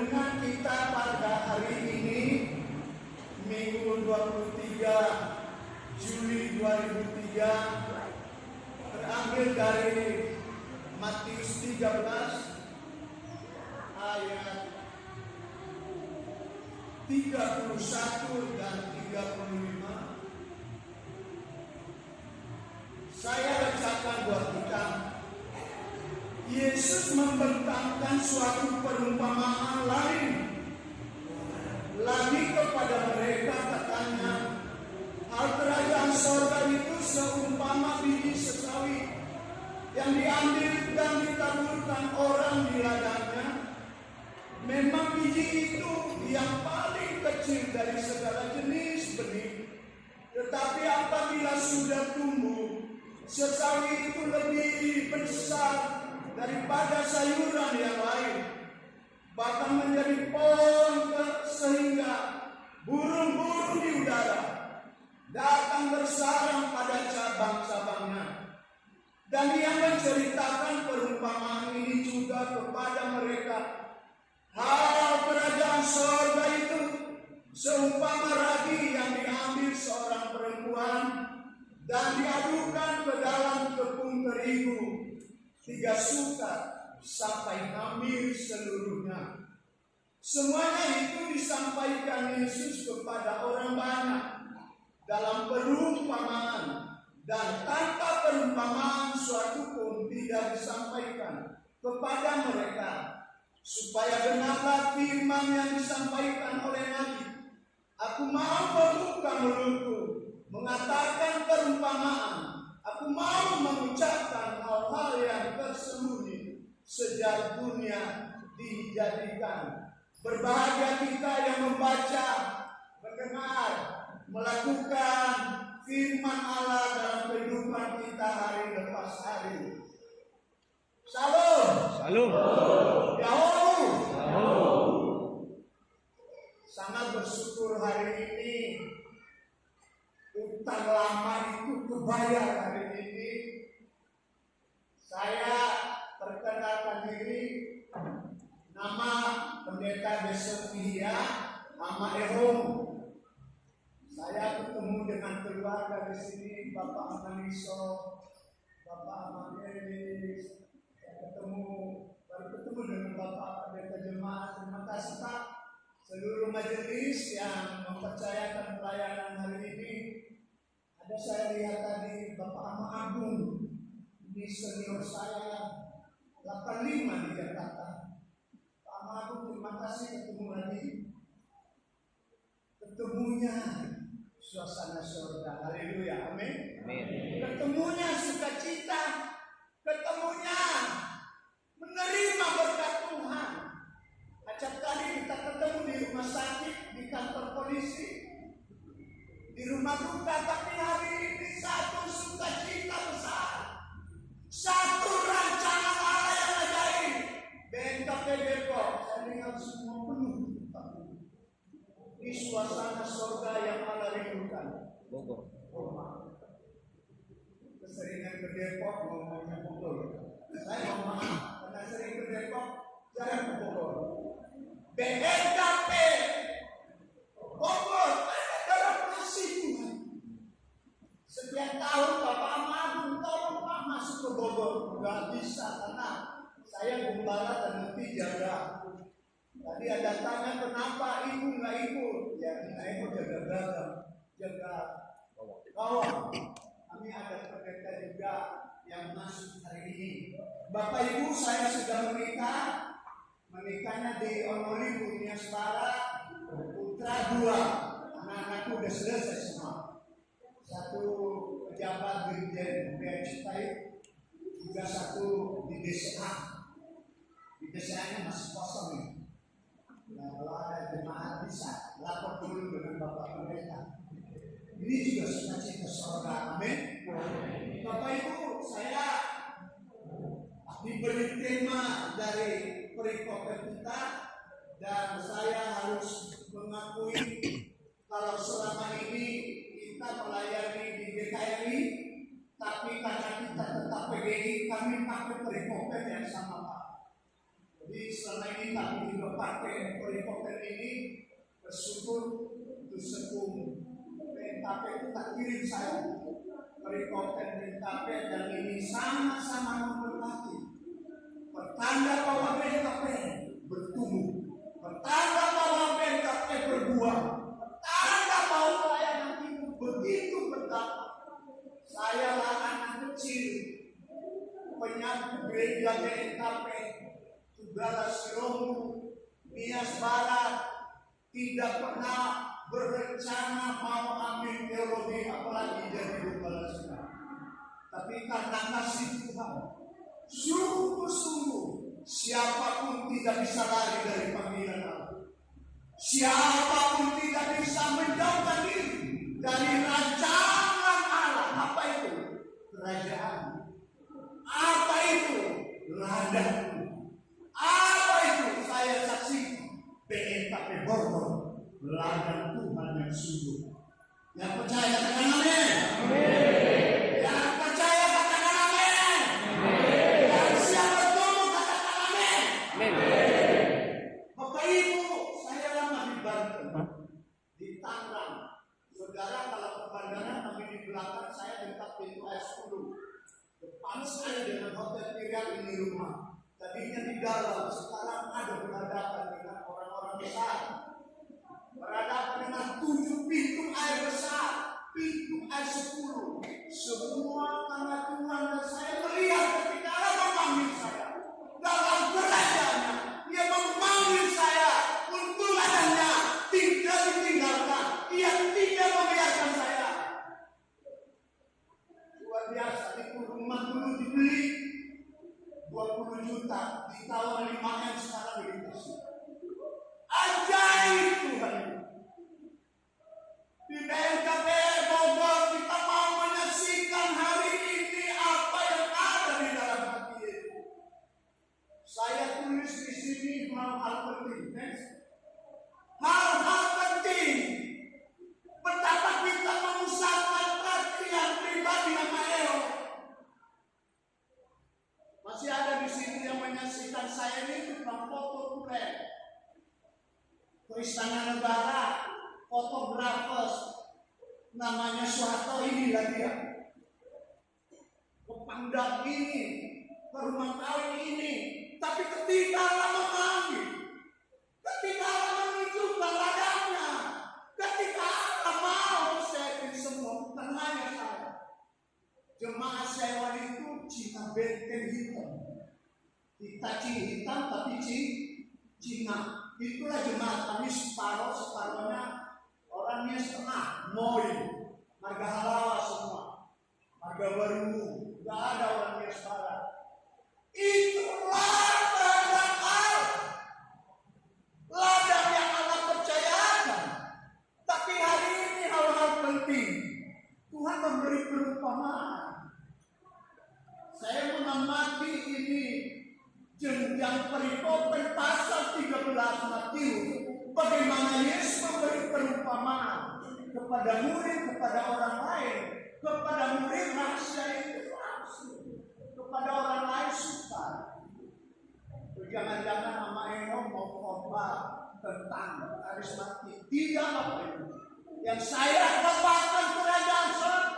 renungan kita pada hari ini, Minggu 23 Juli 2003, terambil dari Matius 13 ayat 31 dan 35. Saya bacakan buat kita. Yesus membentangkan suatu perumpamaan lain lagi kepada mereka, katanya, hal kerajaan sorga itu seumpama biji sesawi yang diambil dan ditaburkan orang di ladangnya. Memang biji itu yang paling kecil dari segala jenis benih, tetapi apabila sudah tumbuh, sesawi itu lebih besar daripada sayuran yang lain, bahkan menjadi pohon sehingga burung-burung di udara datang bersarang pada cabang-cabangnya. Dan ia menceritakan perumpamaan ini juga kepada mereka. Hal kerajaan sorga itu seumpama ragi yang diambil seorang perempuan dan diadukan ke dalam tepung terigu 3 sukat sampai hamil seluruhnya. Semuanya itu disampaikan Yesus kepada orang banyak dalam perumpamaan, dan tanpa perumpamaan suatu pun tidak disampaikan kepada mereka, supaya benarlah firman yang disampaikan oleh Nabi. Aku mau membuka mulutku, mengatakan perumpamaan. Aku mau mengucapkan hal-hal yang tersembunyi sejak dunia dijadikan. Berbahagia kita yang membaca, mendengar, melakukan firman Allah dalam kehidupan kita hari lepas hari. Salam. Salam. Yahoo. Yahoo. Sangat bersyukur hari ini utang lama itu kebayar hari ini. Saya perkenalkan diri, nama Pendeta Besok Ihya, nama Ehom. Saya ketemu dengan keluarga di sini, Bapak Amaniso, Bapak Amadelis. Saya baru ketemu dengan Bapak Pendeta Jemaat. Terima kasih Pak, seluruh majelis yang mempercayakan pelayanan hari ini. Ada saya lihat tadi Bapak Ama Agung, ini senior saya 85 di Jakarta. Pak Ama Agung, terima kasih ketemu lagi. Ketemunya suasana surga. Haleluya, amin. Amin. Ketemunya sukacita, ketemunya menerima berkat Tuhan. Acap kali kita ketemu di rumah sakit, di kantor polisi, di rumah duka, tapi hari ini satu sukacita besar, satu rancangan Allah yang ajaib. BNKP Depok, saya lihat semua penuh. Di suasana surga yang Allah rindukan. Bogor. Keseringan ke Depok ngomongnya Bogor. Saya mohon maaf karena sering ke Depok, jarang ke Bogor. BNKP Bogor dalam kasih Tuhan. Setiap tahun Bapak Agung tolong Pak masuk ke Bogor. Gak bisa karena saya gembala dan nanti jaga. Tadi ada tanya kenapa ibu nggak ikut? Ya saya mau jaga kawang. Kami ada pendeta juga yang masuk hari ini. Bapak Ibu, saya sudah menikah. Menikahnya di Onoli Punya Setara Putra 2. Anak-anakku udah selesai semua. Satu pejabat Dirjen Bea Cukai, juga satu di DSA. Di DSA-nya masih kosong nih. Nah, kalau ada jemaat bisa lapor dulu dengan Bapak Pendeta. Ini juga sukacita surga, amin. Bapak Ibu, saya diberi tema dari perikop kita, dan saya harus mengakui kalau selama ini kita melayani di GKRI, tapi karena kita tetap PGI, kami pakai perikop yang sama Pak. Jadi Jadi selama ini kami juga pakai perikopen ini bersyukur untuk sepung PKP itu tak kirim saya perikopen PKP dan ini sama-sama memberkati. Pertanda bahwa PKP bertumbuh, pertanda bahwa PKP berbuah, pertanda bahwa pelayanan itu begitu berdampak. Saya lah anak kecil penyambut gereja PKP Tugala Siromu, Nias Barat, tidak pernah berencana mau ambil teologi apalagi jadi Tugala Siromu. Tapi karena kasih Tuhan, sungguh-sungguh siapapun tidak bisa lari dari panggilan Allah. Siapapun tidak bisa menjauhkan diri dari rancangan Allah. Apa itu? Kerajaan. Apa itu? Ladang. Apa itu? Saya saksi PKP Bogor, ladang Tuhan yang sungguh. Yang percaya katakan amin. Yang percaya katakan amin. Yang siap bertumbuh katakan amin. Bapak Ibu, saya lama di Banten, di Tangerang. Saudara kalau ke bandara kami di belakang saya dekat pintu S10. Depan saya dengan hotel Pirian ini rumah. Tadinya di dalam, sekarang ada berhadapan dengan orang-orang besar. Berhadapan dengan 7 pintu air besar, pintu air 10. Semua karena Tuhan dan saya melihat ketika Allah memanggil saya dalam kerajaannya, Dia memanggil saya untuk ladangnya tidak ditinggalkan. Dia tidak membiarkan saya. Luar biasa, itu rumah dulu dibeli 20 juta, ditawar 5M sekarang begitu. Ajaib Tuhan. Di PKP Bogor kita mau menyaksikan hari ini apa yang ada di dalam hati itu. Saya tulis di sini hal-hal penting. Hal-hal penting. Betapa kita memusatkan perhatian pribadi sama ego. Masih ada di sini yang menyaksikan saya ini tentang foto tulen. Istana Negara, fotografers, namanya Soeharto inilah dia. Ke Pangdam ini, ke rumah kawin ini. Tapi ketika Allah memanggil, ketika Allah menunjukkan ladangnya, ketika Allah mau saya semua, bukan hanya saya. Jemaah sewa itu Cina benteng hitam. Kita hitam tapi Cina. Itulah jemaat kami separohnya orangnya setengah, Moi, marga halawa semua, marga baru, nggak ada orangnya separoh. Itulah ladang Allah, ladang yang Allah percayakan. Tapi hari ini hal-hal penting, Tuhan memberi perumpamaan. Saya mengamati ini jenjang perikopen pasal 13 Matius, bagaimana Yesus memberi perumpamaan kepada murid, kepada orang lain, kepada murid rahasia itu langsung, kepada orang lain sukar. Jangan-jangan nama Eno mau khotbah tentang karismatik, tidak apa itu. Yang saya dapatkan kerajaan surga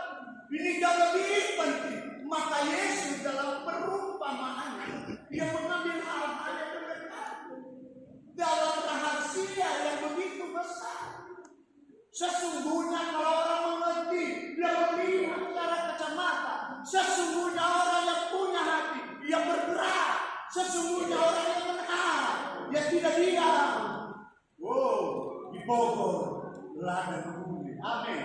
ini jauh lebih penting. Maka Yesus dalam perumpamaannya Dia mengambil hal-hal yang berdekat dalam rahasia yang begitu besar. Sesungguhnya kalau orang mengerti, dia melihat secara kacamata. Sesungguhnya orang yang punya hati, dia bergerak. Sesungguhnya orang yang mendengar, dia tidak diam. Wow, di Bogor ladang bumi. Amin.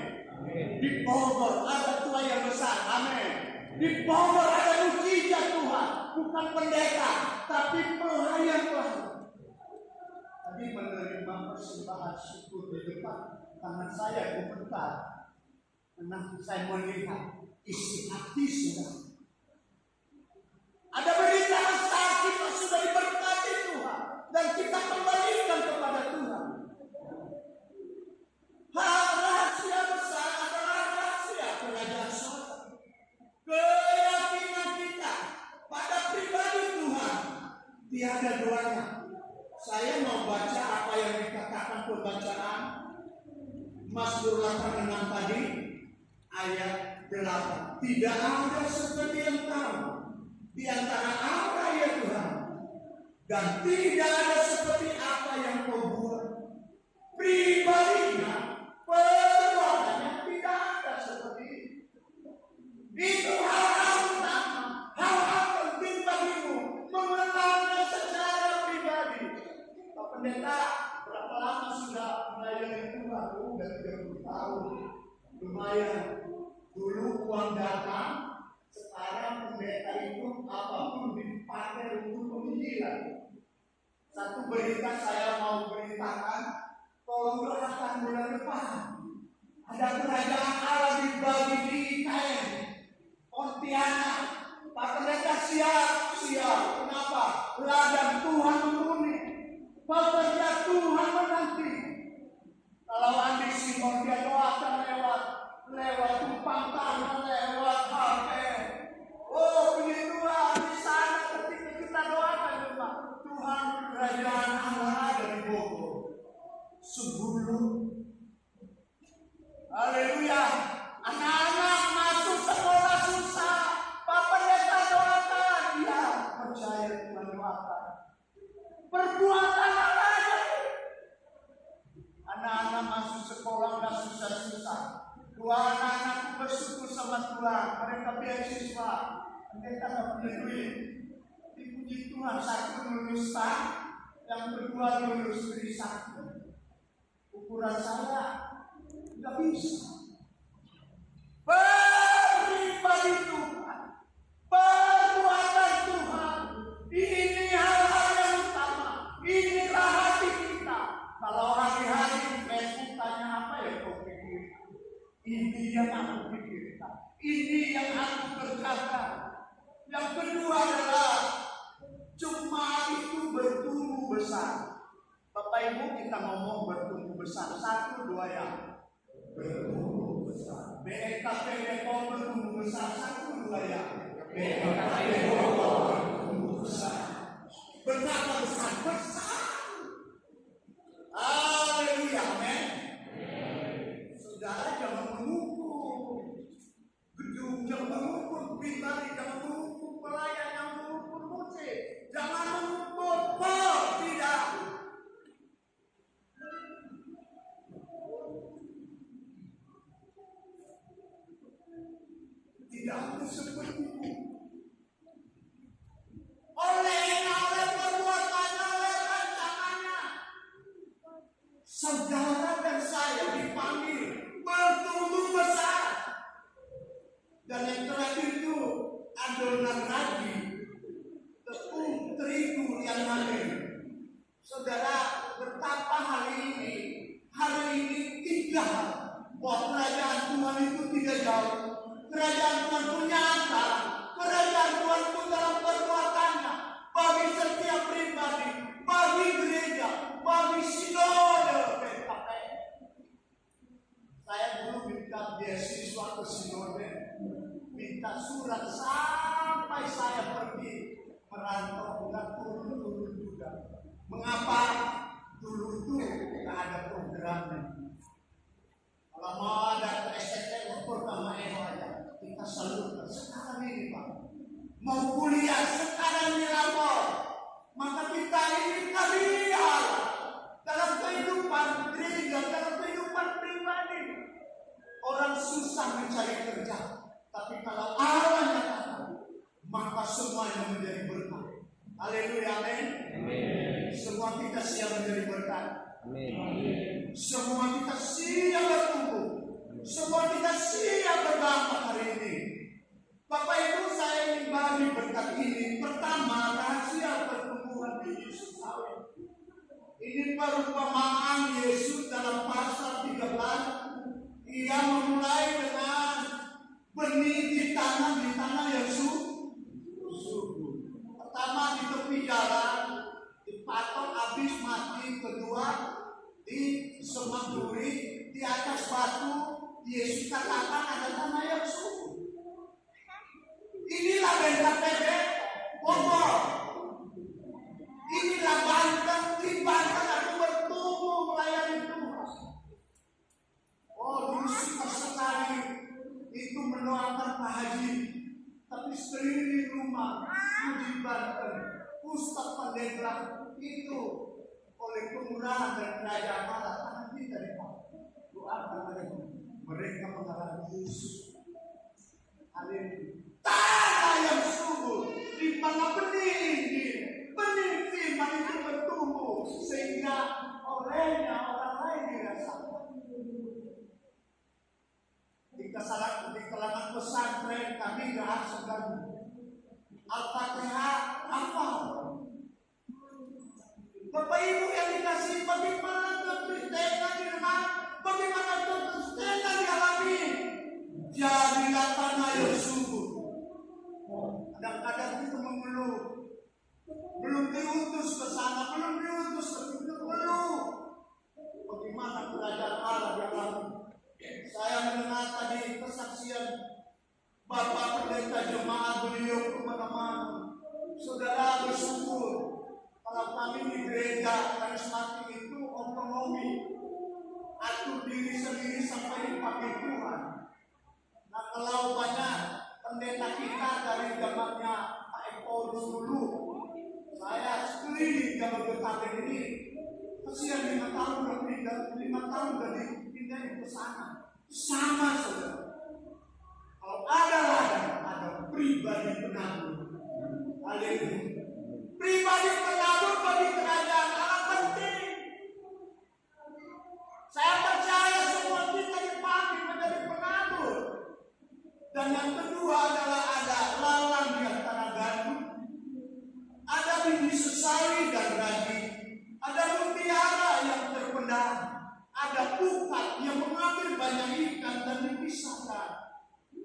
Di Bogor ada Tuhan yang besar. Amin. Di Bogor ada mujizat Tuhan, bukan pendeta, tapi pelayan-pelayan. Tadi menerima persembahan syukur di depan tangan saya gemetar, karena saya melihat isi hati saudara. Ada berita besar kita sudah diberkati Tuhan dan kita kembalikan kepada Tuhan. Hal rahasia besar adalah rahasia kerajaan surga. Keyakinan kita pada pribadi Tuhan tiada duanya. Saya mau baca apa yang dikatakan pembacaan Mazmur 86 tadi, ayat 8. Tidak ada seperti Engkau di antara Allah ya Tuhan, dan tidak ada seperti apa yang Kau buat. Pribadinya, perbuatannya tidak ada seperti itu. Itu hal-hal utama, hal-hal penting bagimu, mengenalnya secara pribadi. Pak Pendeta, berapa lama sudah melayani Tuhan? Sudah 30 tahun. Lumayan. Dulu uang datang, sekarang pendeta itu apapun dipakai untuk penginjilan. Satu berita saya mau beritakan, tolong doakan bulan depan. Ada kerajaan Allah dibagi di IKN, Pontianak. Pak Pendeta siap. Kenapa? Ladang Tuhan memenuhi. Pekerja Tuhan menanti. Kalau Andi Simon dia doakan lewat tumpang tangan, lewat HP. Oh, puji Tuhan, di sana ketika kita doakan Tuhan, kerajaan Allah ada di Bogor. Sebelum haleluya, anak-anak masuk sekolah susah, Pak Pendeta doakan. Ya, percaya Tuhan doakan. Perbuatan Allah. Anak-anak masuk sekolah udah susah-susah. Dua anak-anak bersyukur sama Tuhan, mereka beasiswa. Mereka tak punya duit. Dipuji Tuhan, satu lulus tak, yang kedua lulus berisak. Ukuran saya nggak bisa. Pribadi Tuhan, perbuatan Tuhan, ini hal-hal yang utama. Inilah hati kita. Kalau hari-hari Facebook tanya apa ya kau pikir? Ini yang aku pikirkan. Ini yang aku kerjakan. Yang kedua adalah jemaat itu bertumbuh besar. Bapak Ibu, kita ngomong bertumbuh besar. 1, 2 yang bertumbuh besar. BKP Depok bertumbuh besar. 1, 2 yang BKP Depok bertumbuh besar. Betapa besar. Haleluya, amin. Saudara jangan mengukur gedung, jangan mengukur pribadi, jangan mengukur pelayan, jangan mengukur musik, jangan mengukur pol, tidak. Tidak ada seperti itu. Oleh perbuatannya, oleh rancangannya. Saudara dan saya dipanggil bertumbuh besar. Dan yang terakhir itu adonan ragi, tepung terigu yang ngalir. Saudara, betapa hari ini tidak bahwa kerajaan Tuhan itu tidak jauh. Kerajaan Tuhan itu nyata. Kerajaan Tuhan itu dalam perbuatannya. Bagi setiap pribadi, bagi gereja, bagi sinode PKP. Saya dulu minta beasiswa ke sinode, minta surat sampai saya pergi merantau, nggak turun juga. Mengapa? Dulu itu nggak ada programnya. Kalau mau ada STT pertama aja, kita salurkan. Sekarang ini Pak, mau kuliah sekarang ini lapor. Maka kita ini karya dalam kehidupan gereja, dalam kehidupan pribadi. Orang susah mencari kerja, tapi kalau Allah nyatakan, maka semuanya menjadi berkat. Haleluya, amin. Semua kita siap menjadi berkat. Amin. Semua kita siap bertumbuh. Semua kita siap berbangkit hari ini. Bapak Ibu, saya ingin bagi berkat ini. Pertama, rahasia pertumbuhan di Yesus awet. Ini perumpamaan Yesus dalam pasal 13. Ia memulai dengan benih ditanam di tanah yang subur. Pertama di tepi jalan, dipatok habis mati. Kedua di semak duri, di atas batu. Yesus katakan ada tanah yang subur. Inilah BKP Bogor. Inilah Banten, Haji, tapi sekeliling rumah Haji Banten, Ustaz Pandeglang itu oleh kemurahan dan kerajaan Allah tangan kita dipakai. Doakan mereka mengalami khusus. Tanah yang subur di mana benih firman itu bertumbuh sehingga olehnya orang lain dirasakan. Di kalangan pesantren kami gak segan Al-Fatihah hafal. Bapak Ibu yang dikasih, bagaimana Kristenan di rumah, bagaimana Kristenan dialami. Jadilah tanah yang subur. Kadang-kadang kita mengeluh, belum diutus ke sana, belum diutus ke situ, belum. Bagaimana kerajaan Allah dialami? Saya mendengar tadi kesaksian Bapak Pendeta Jemaat beliau kemana-mana. Saudara bersyukur kalau kami di gereja karismatik itu otonomi, atur diri sendiri sampai dipakai Tuhan. Nah kalau banyak pendeta kita dari zamannya Pak Eko dulu, saya sekeliling Jabodetabek ini, kesian 5 tahun udah pindah, 5 tahun udah dipindah ke sana. Sama saudara. Kalau ada pribadi penabur, haleluya. Pribadi penabur bagi kerajaan Allah penting. Saya percaya semua kita dipanggil menjadi penabur. Dan yang kedua adalah ada lalang di antara gandum, ada biji sesawi dan ragi, ada mutiara yang terpendam, ada pukat yang mengambil banyak ikan dan dipisahkan.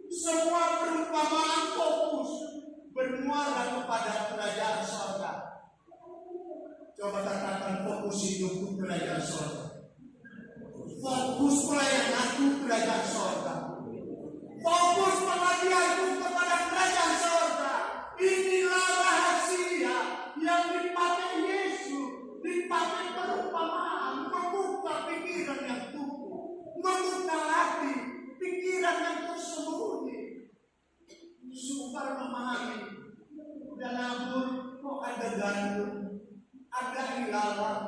Semua perumpamaan fokus bermuara kepada kerajaan surga. Coba katakan fokus hidupku kerajaan surga. Fokus pelayananku kerajaan surga. Fokus pengajianku kepada kerajaan surga. Inilah rahasia yang dipakai Yesus, dipakai perumpamaan, membuka pikiran yang tubuh, membuka hati, pikiran yang tersembunyi. Sukar memahami dan nabur kok ada gandum, ada ilalang.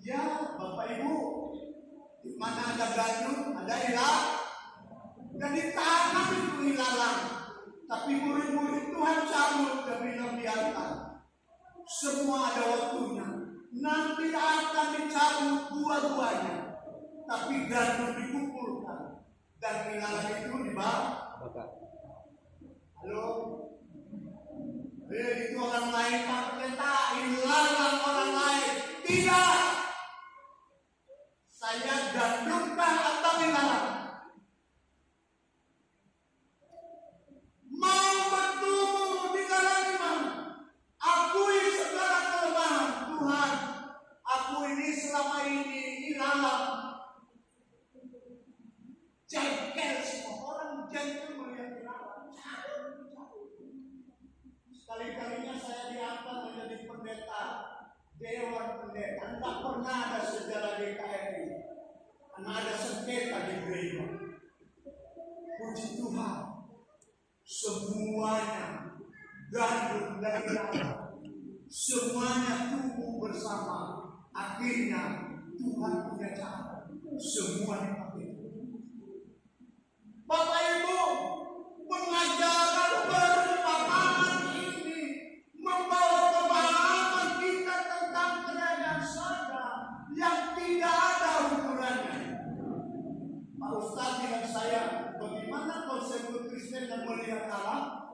Ya Bapak Ibu, di mana ada gandum, ada ilalang. Dan ditanam itu ilalang. Tapi murid-murid Tuhan cabut dan bilang biarkan. Semua ada waktunya. Nanti akan dicabut buah-buahnya. Tapi gandum dikumpulkan. Dan ilalang itu dibakar. Halo? Itu orang lain Pak Pendeta, ilalang orang lain. Tidak. Saya gandumkah atau ilalang? Mau bertumbuh di dalam iman. Akui segala kelemahan Tuhan. Aku ini selama ini ilalang. Jengkel semua orang jengkel melihat ilalang. Sekali-kalinya saya diangkat menjadi pendeta Dewan Pendeta. Tidak pernah ada sejarah DKRI. Karena ada sengketa di gereja. Puji Tuhan. Semuanya gandum dari Allah, semuanya tumbuh bersama. Akhirnya Tuhan punya cara, semua dipakai. Bapak Ibu, pengajaran perumpamaan ini membawa pemahaman kita tentang kerajaan surga yang tidak ada ukurannya. Pak Ustaz bilang saya, bagaimana konsep Kristen dan melihat Allah?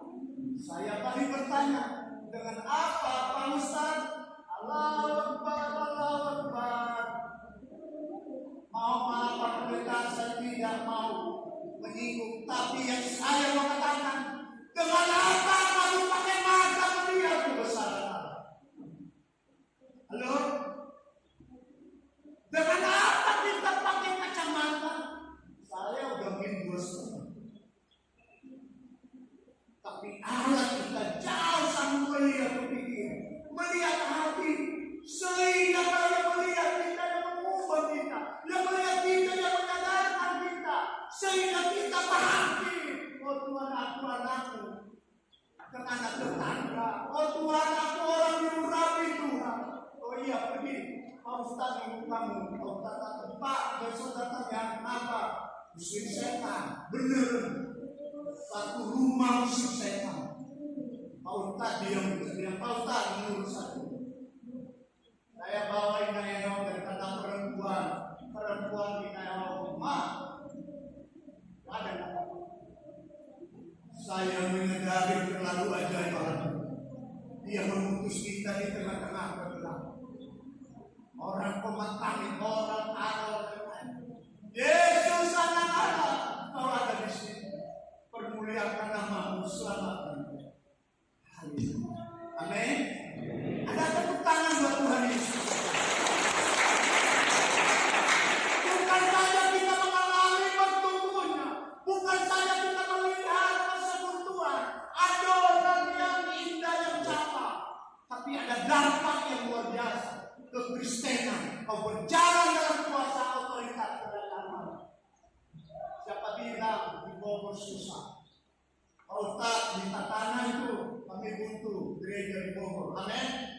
Saya tadi bertanya, dengan apa Pak Ustaz? Allahu Akbar, Allahu Akbar. Mau apa pendeta? Saya tidak mau menyinggung, tapi yang saya mau katakan, dengan apa kamu pakai mata melihat kebesaran Allah? Halo? Dengan apa kita pakai kacamata? Saya udah bikin 2,5. Tapi Allah kita jauh sama melihat pikiran, melihat hati, sehingga kalau melihat kita yang mengubah kita, yang melihat kita yang menyadarkan kita, sehingga kita berhati. Oh Tuhan Tuhan aku anakmu, ke anak tetangga. Oh Tuhan aku orang diurapi Tuhan. Oh iya pergi, Pak Ustaz minggu kamu, Pak Ustaz kata, Pak besok datang ya, kenapa? Musik setan, bener. Satu rumah musik setan. Pak Ustaz diam, Pak Ustaz menurut saya. Saya bawain Naeho dari kata perempuan di Naeho, Mak, ada kata. Saya menyadari terlalu ajaib Allah. Dia memutus kita di tengah-tengah bergerak. Orang pematang, orang arah, Yesus anak Allah, kau ada di sini. Permuliakan namamu, selamatkan. Amin. Ada tepuk tangan buat Tuhan Yesus. Bukan saja kita mengalami pertumbuhannya, bukan saja kita melihat persekutuan, adonan yang indah yang cakap, tapi ada dampak yang luar biasa. Kekristenan, kau berjalan dalam kuasa otoritas kerajaan. Siapa bilang di Bogor susah? Kau tak minta tanah itu, kami butuh gereja di Bogor. Amin.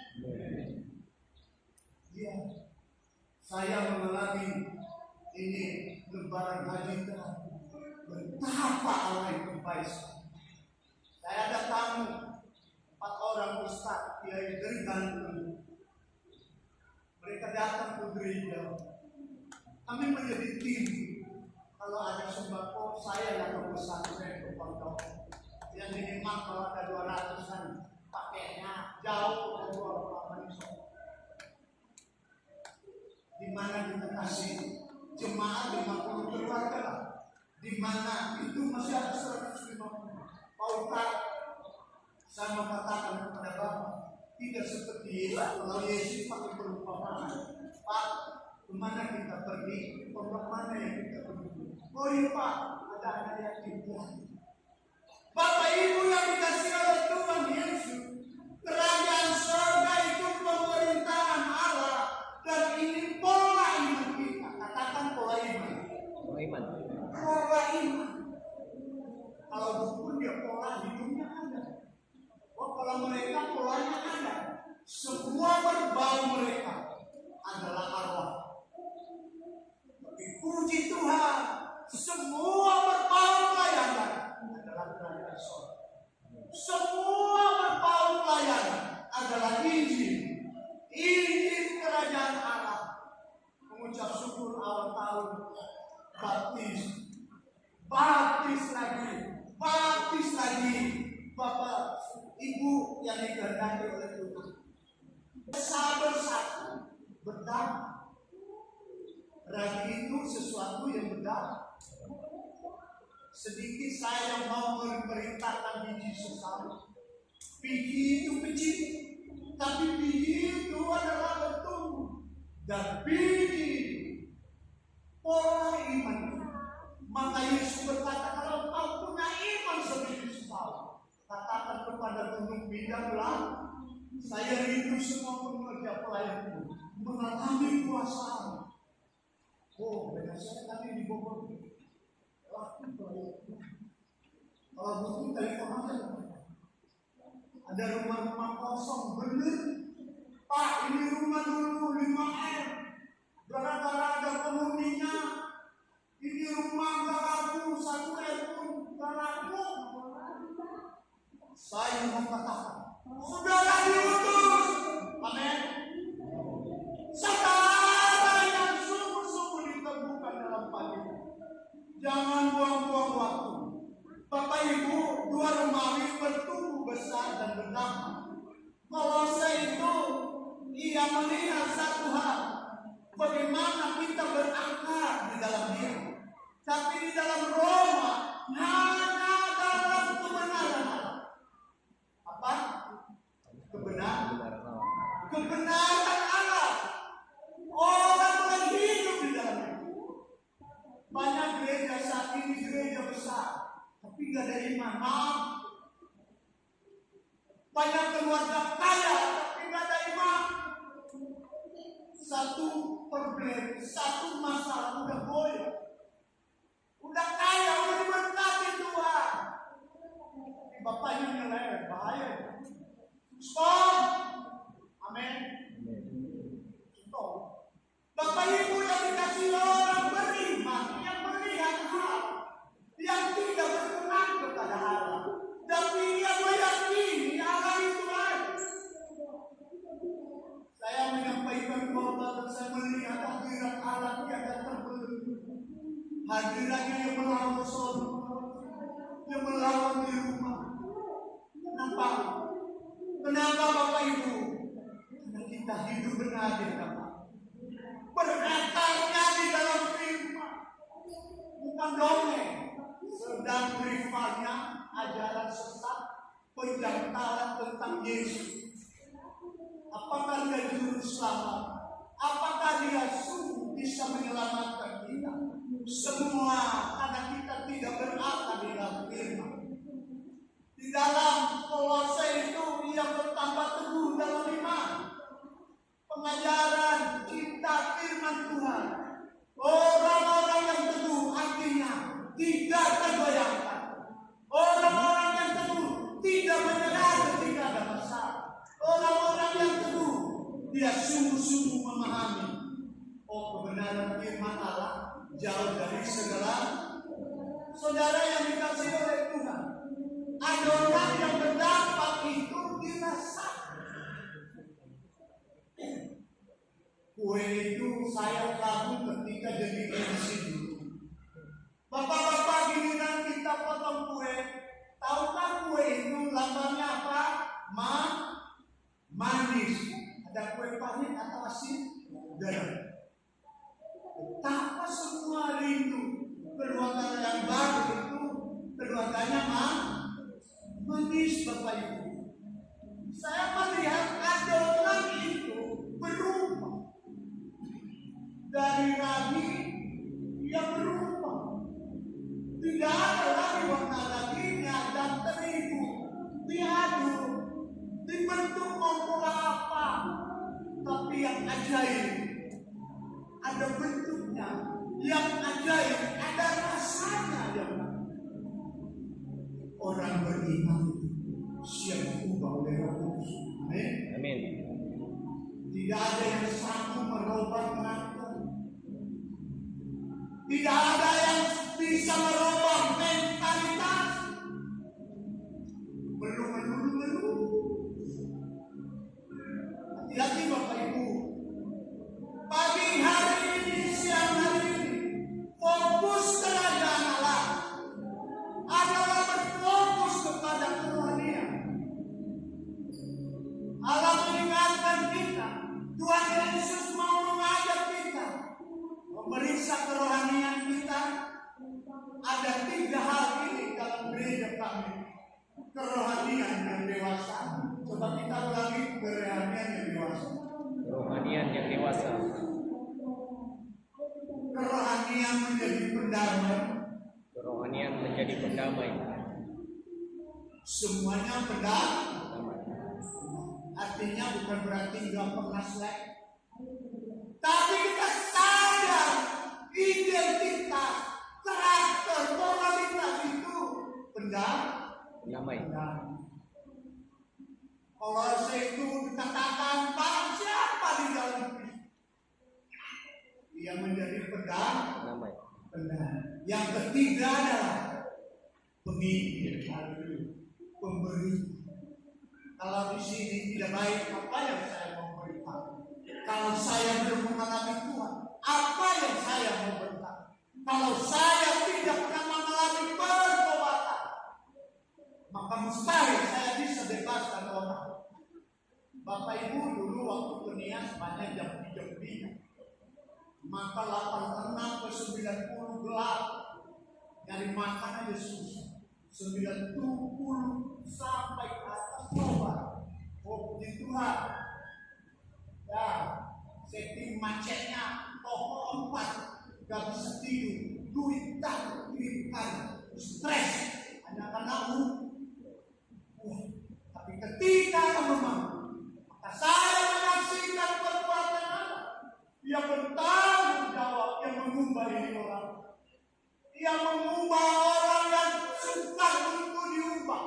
Iya. Saya mengalami ini lebaran haji terakhir. Betapa Allah itu baik. Saya ada tamu 4 orang ustaz, kiai dari Banten. Mereka datang ke gereja. Kami menjadi tim. Kalau ada sembako, saya yang pesantren ke pondok. Yang minimal kalau ada 200-an, pakainya jauh dari orang di mana kita kasih jemaah 50 keluarga, di mana itu masih ada 150. Pak Ustaz, saya mau katakan kepada Bapak, tidak seperti Yesus. Kalau Yesus pakai perumpamaan, Pak, kemana kita pergi? Pondok mana yang kita pergi? Oh iya Pak, ada anak yatim. Bapak Ibu yang dikasih oleh Tuhan Yesus, kerajaan surga itu pemerintahan Allah, dan ini pola iman kita. Katakan pola iman. Pola iman. Kalau dukun dia pola hidupnya ada. Oh kalau mereka polanya ada. Semua berbau mereka adalah arwah. Tapi puji Tuhan, semua berbau pelayanan adalah kerajaan surga. Semua berbau pelayanan adalah Injil. Injil kerajaan Allah. Mengucap syukur awal tahun, baptis lagi, Bapak, Ibu yang dikehendaki oleh Tuhan. Bersatu, berdamai. Ragi itu sesuatu yang berdamai. Sedikit saya mau memerintahkan biji sesama. Biji itu kecil, tapi biji itu adalah bertumbuh. Dan biji pola iman. Maka Yesus berkata, kalau kau punya iman sebiji sesama, katakan kepada gunung bidanglah, saya rindu semua pekerja pelayanku mengalami kuasa. Oh, beda saya tadi di Bogor. Kalau butuh telepon aja. Ada rumah-rumah kosong, bener. Pak, ini rumah dulu 5M. Gara-gara ada penghuninya. Ini rumah gak laku, 1M pun gak laku. Saya mau katakan, saudara diutus. Amin. Saudara yang sungguh-sungguh ditemukan dalam pagi. Jangan buang-buang waktu. Bapak Ibu, 2 Romawi bertumbuh besar dan berdampak. Kolose itu ia melihat satu hal, bagaimana kita berangkat di dalam Dia. Tapi di dalam Roma hanya dalam kebenaran Allah. Apa? Kebenaran Allah. Orang yang hidup di dalamnya. Banyak gereja saat ini gereja besar, tapi gak ada iman. Banyak keluarga kaya, tapi gak ada iman. Satu problem, satu masalah udah goyah. Udah kaya, udah diberkati Tuhan. hadirannya yang melawan Sodom, yang melawan di rumah. Kenapa? Kenapa Bapak Ibu? Karena kita hidup benar di dalam, berakarnya di dalam firman, bukan dongeng. Sedang rivalnya ajaran sesat, pendangkalan tentang Yesus. Apakah dia juru selamat? Apakah dia sungguh bisa menyelamatkan kita? Semua karena kita tidak berakar di dalam firman. Di dalam Kolose itu ia bertambah teguh dalam iman, pengajaran cinta firman Tuhan. Orang-orang yang teguh artinya tidak tergoyahkan. Orang-orang yang teguh tidak menyerah ketika ada masalah. Orang-orang yang teguh dia sungguh-sungguh memahami, kebenaran firman Allah jauh dari segala. Saudara yang dikasihi oleh Tuhan, ada orang yang berdampak itu dirasakan. Kue itu saya kagum ketika jadi MC dulu. Bapak-bapak giliran kita potong kue, tahukah kue itu lambangnya apa? Manis. Ada kue pahit atau asin? Garam. Betapa semua rindu keluarga yang baru itu keluarganya manis, Bapak Ibu. Saya melihat ada orang itu berubah dari nabi, dia berubah. Tidak ada lagi warna dagingnya dan terigu diaduk, dibentuk kompor apa, tapi yang ajaib ada bentuknya, yang ajaib ada rasanya. Orang beriman siap diubah oleh Roh Kudus. Amin. Amin. Tidak ada yang sanggup merubah mengaku. Tidak ada yang bisa merubah mentalitas. Belum. Hati-hati Bapak Ibu. Pagi hari ini, siang hari ini, fokus kerajaan Allah adalah berfokus kepada kerohanian. Allah mengingatkan kita, Tuhan Yesus mau mengajak kita memeriksa kerohanian kita. Ada 3 hal ini dalam gereja kami. Kerohanian yang dewasa. Coba kita ulangi, kerohanian yang dewasa. Kerohanian yang dewasa. Kerohanian menjadi pendamai. Kerohanian menjadi pendamai. Semuanya pendamai. Artinya bukan berarti nggak pernah selek, tapi kita sadar identitas, karakter, moralitas itu pendamai. Kalau itu dikatakan barang siapa di dalam Kristus, dia menjadi pendamai. Yang ketiga adalah pemimpin, pemberi. Kalau di sini tidak baik, apa yang saya mau berikan? Kalau saya belum mengalami Tuhan, apa yang saya mau berikan? Kalau saya tidak pernah mengalami pertobatan, maka mustahil saya bisa bebaskan orang. Bapak Ibu dulu waktu kenias banyak jambi-jambinya. Maka 86 ke 90 gelap, nyari makan aja susah. 90 sampai ke atas coba. Oh puji Tuhan. Ya, setting macetnya toko 4, gak bisa tidur, duit tak diberikan, stres hanya karena tapi ketika memang maka saya menyaksikan perbuatan Allah. Dia bertanggung jawab yang mengubah ini orang. Dia mengubah orang yang suka untuk diubah.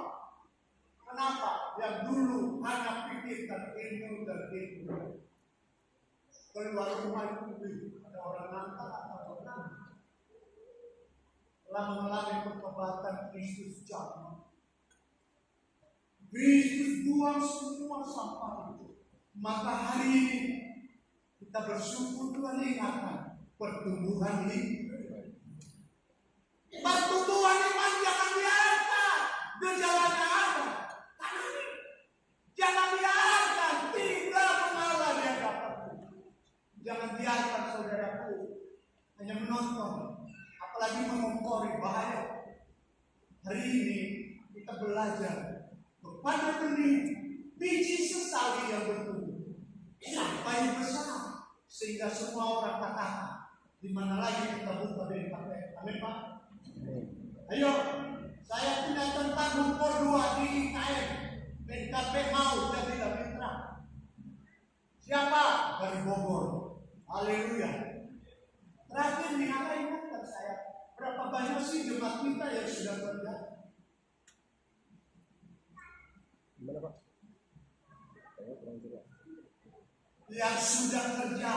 Kenapa? Yang dulu hanya pikirkan ilmu dan ilmu. Keluar rumah itu ada orang nakal atau orang telah mengalami pertobatan Kristus jatuh. Kristus buang semua sampah itu. Maka hari ini kita bersyukur Tuhan ingatkan pertumbuhan ini. jangan biarkan saudaraku hanya menonton, apalagi mengompori, bahaya. Hari ini kita belajar kepada benih biji sesali yang bertumbuh sampai besar, sehingga semua orang katakan, di mana lagi kita buka BKP. Amin Pak. Ayo, saya punya tentang Hukum 2 di IKN. BKP mau jadi mitra. Siapa? Dari Bogor. Haleluya. Terakhir nih, apa ingatkan saya? Berapa banyak sih jemaat kita yang sudah kerja? Gimana Pak? Saya kurang jelas. Yang sudah kerja,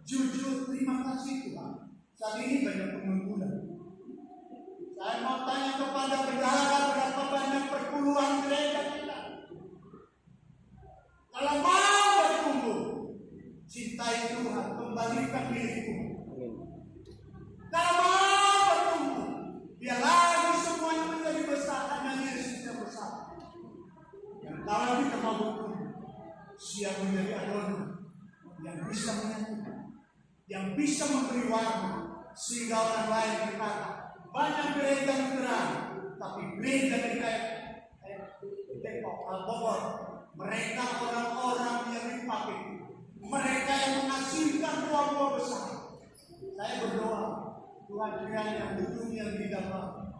jujur terima kasih Tuhan. Saat ini banyak pengangguran. Saya mau tanya kepada bendahara, berapa banyak perpuluhan gereja kita? Kalau mau bertumbuh, cintai Tuhan, kembalikan diri Tuhan. Kalau mau bertumbuh, biar lagi semuanya menjadi besar, hanya Yesus yang besar. Yang kalau kita mau bertumbuh, siap menjadi Adonai, yang bisa menyatukan, yang bisa memberi warna, sehingga orang lain berkata, banyak gereja terang, tapi gereja di Depok, Bogor, mereka orang-orang yang dipakai, mereka yang menghasilkan buah-buah besar. Saya berdoa, Tuhan kiranya dunia di dalam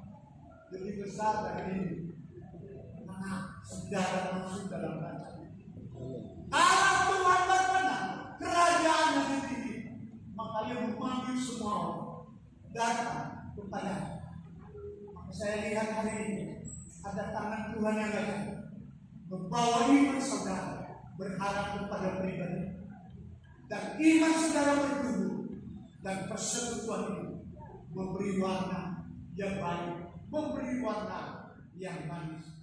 lebih besar dari ini, karena saudara masuk dalam kerajaan. Kalau Tuhan berkenan, kerajaan yang tinggi, maka Ia memanggil semua orang datang kepada. Maka saya lihat hari ini ada tangan Tuhan yang datang membawa iman saudara berharap kepada pribadi, dan iman saudara bertumbuh, dan persekutuan ini memberi warna yang baik, memberi warna yang manis.